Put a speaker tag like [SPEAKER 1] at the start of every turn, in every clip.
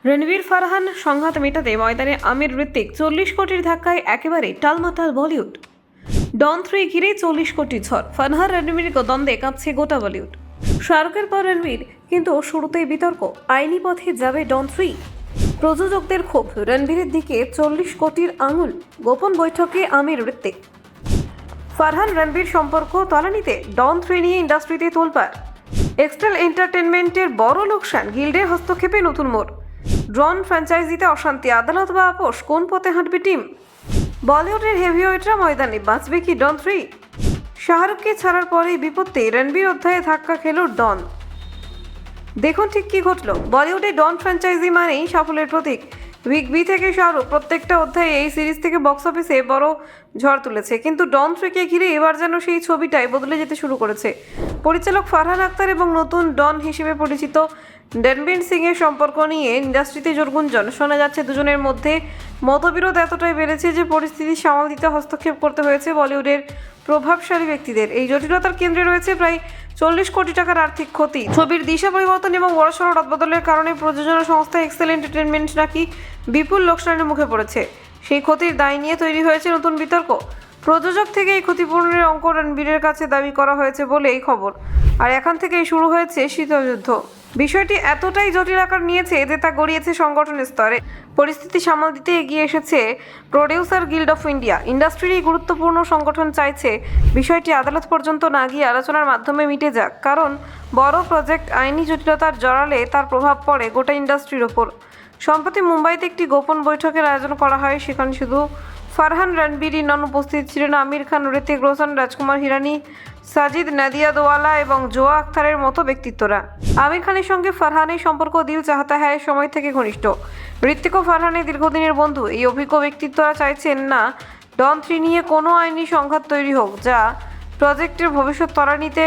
[SPEAKER 1] রণবীর ফারহান সংঘাত মেটাতে ময়দানে আমির ঋত্বিক 40 কোটির ধাক্কায় একেবারে টালমাটাল বলিউড। ডন 3 ঘিরে 40 কোটি ঝড়। ফারহান রণবীর দ্বন্দ্বে কাঁপছে গোটা বলিউড। শাহরুখের পর রণবীর, কিন্তু শুরুতেই বিতর্ক, আইনি পথে যাবে ডন 3। প্রযোজকদের ক্ষোভ, রণবীরের দিকে 40 কোটির আঙুল। গোপন বৈঠকে আমির ঋত্বিক। ফারহান রণবীর সম্পর্ক তলানিতে, ডন 3 নিয়ে ইন্ডাস্ট্রিতে তোলপাড়। এক্সেল এন্টারটেনমেন্টের বড় লোকসান, গিল্ডের হস্তক্ষেপে নতুন মোড়। ড্রোন ফ্র্যাঞ্চাইজিতে অশান্তি, আদালত বা আপোষ, কোন পথে হাঁটবে টিম? বলিউডের হেভিওয়েটরা ময়দানে, বাঁচবে কি ডন 3? শাহরুখকে ছাড়ার পরেই বিপত্তি, রণবীর অধ্যায়ে ধাক্কা খেল ডন। দেখুন ঠিক কি ঘটল। বলিউডে ডন ফ্র্যাঞ্চাইজি মানেই সাফল্যের প্রতীক। বিগ বি থেকে শাহরুখ প্রত্যেকটা অধ্যায়ে এই সিরিজ থেকে বক্স অফিসে বড় ঝড় তুলেছে, কিন্তু ডন 3কে ঘিরে এবার যেন সেই ছবিটাই বদলে যেতে শুরু করেছে। পরিচালক ফারহান আখতার এবং নতুন ডন হিসেবে পরিচিত রণবীর সিং এর সম্পর্ক নিয়ে ইন্ডাস্ট্রিতে জোর গুঞ্জন। শোনা যাচ্ছে দুজনের মধ্যে মতবিরোধ এতটাই বেড়েছে যে পরিস্থিতি সামাল দিতে হস্তক্ষেপ করতে হয়েছে বলিউডের প্রভাবশালী ব্যক্তিদের। এই জটিলতার কেন্দ্রে রয়েছে প্রায় 40 কোটি টাকার আর্থিক ক্ষতি। ছবির দিশা পরিবর্তন এবং বড়সড় রদবদলের কারণে প্রযোজনা সংস্থা এক্সেল এন্টারটেনমেন্ট নাকি বিপুল লোকসানের মুখে পড়েছে। সেই ক্ষতির দায় নিয়ে তৈরি হয়েছে নতুন বিতর্ক। প্রযোজক থেকে এই ক্ষতিপূরণের অঙ্ক রণবীরের কাছে দাবি করা হয়েছে বলে এই খবর। আর এখান থেকেই শুরু হয়েছে শীতযুদ্ধ। বিষয়টি এতটাই জটিল আকার নিয়েছে যে তা গড়িয়েছে সংগঠনের স্তরে। পরিস্থিতি সামাল দিতে এগিয়ে এসেছে প্রডিউসার গিল্ড অফ ইন্ডিয়া। ইন্ডাস্ট্রির এই গুরুত্বপূর্ণ সংগঠন চাইছে বিষয়টি আদালত পর্যন্ত না গিয়ে আলোচনার মাধ্যমে মিটে যাক, কারণ বড় প্রজেক্ট আইনি জটিলতার জড়ালে তার প্রভাব পড়ে গোটা ইন্ডাস্ট্রির ওপর। সম্প্রতি মুম্বাইতে একটি গোপন বৈঠকের আয়োজন করা হয়। সেখানে শুধু ফারহান রণবীরই নন, উপস্থিত ছিলেন আমির খান, ঋতিক রোশন, রাজকুমার হিরানি, সাজিদ নাদিয়াদওয়ালা এবং জোয়া আখতারের মতো ব্যক্তিত্বরা। আমির খানের সঙ্গে ফারহানের সম্পর্ক দিল চাহতা হ্যায় সময় থেকে ঘনিষ্ঠ। ঋত্বিক ও ফারহানের দীর্ঘদিনের বন্ধু। এই অভিজ্ঞ ব্যক্তিত্বরা চাইছেন না ডন 3 নিয়ে কোনো আইনি সংঘাত তৈরি হোক যা প্রজেক্টের ভবিষ্যৎ ত্বরান্বিত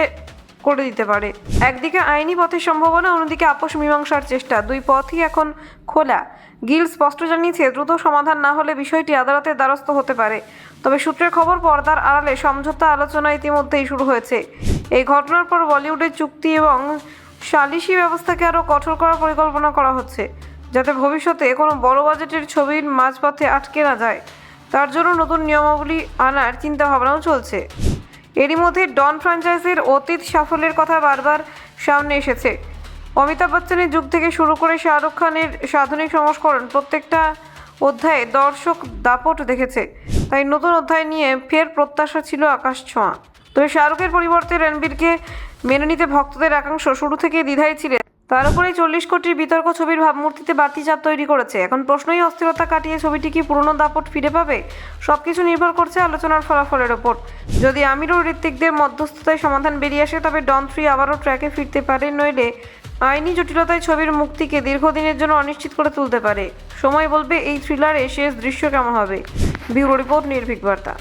[SPEAKER 1] করে দিতে পারে। একদিকে আইনি পথের সম্ভাবনা, অন্যদিকে আপোষ মীমাংসার চেষ্টা। দুই পথই এখন খোলা। গিল্ড স্পষ্ট জানিয়েছে, দ্রুত সমাধান না হলে বিষয়টি আদালতের দ্বারস্থ হতে পারে। তবে সূত্রের খবর, পর্দার আড়ালে সমঝোতা আলোচনা ইতিমধ্যেই শুরু হয়েছে। এই ঘটনার পর বলিউডের চুক্তি এবং সালিশি ব্যবস্থাকে আরও কঠোর করার পরিকল্পনা করা হচ্ছে, যাতে ভবিষ্যতে কোনো বড় বাজেটের ছবির মাঝপথে আটকে না যায়। তার জন্য নতুন নিয়মাবলী আনার চিন্তাভাবনাও চলছে। এরই মধ্যে ডন ফ্র্যাঞ্চাইজির অতীত সাফল্যের কথা বারবার সামনে এসেছে। অমিতাভ বচ্চনের যুগ থেকে শুরু করে শাহরুখ খানের আধুনিক সংস্করণ, প্রত্যেকটা অধ্যায়ে দর্শক দাপট দেখেছে। তাই নতুন অধ্যায় নিয়ে ফের প্রত্যাশা ছিল আকাশ ছোঁয়া। তবে শাহরুখের পরিবর্তে রণবীরকে মেনে নিতে ভক্তদের একাংশ শুরু থেকেই দ্বিধায় ছিলেন। তার উপরেই 40 কোটির বিতর্ক ছবির ভাবমূর্তিতে বাড়তি চাপ তৈরি করেছে। এখন প্রশ্নই অস্থিরতা কাটিয়ে ছবিটি কি পুরনো দাপট ফিরে পাবে? সবকিছু নির্ভর করছে আলোচনার ফলাফলের ওপর। যদি আমির ও ঋত্বিকদের মধ্যস্থতায় সমাধান বেরিয়ে আসে, তবে ডন 3 আবারও ট্র্যাকে ফিরতে পারে, নইলে আইনি জটিলতায় ছবির মুক্তিকে দীর্ঘদিনের জন্য অনিশ্চিত করে তুলতে পারে। সময় বলবে এই থ্রিলারে শেষ দৃশ্য কেমন হবে। ব্যুরো রিপোর্ট, নির্ভীক বার্তা।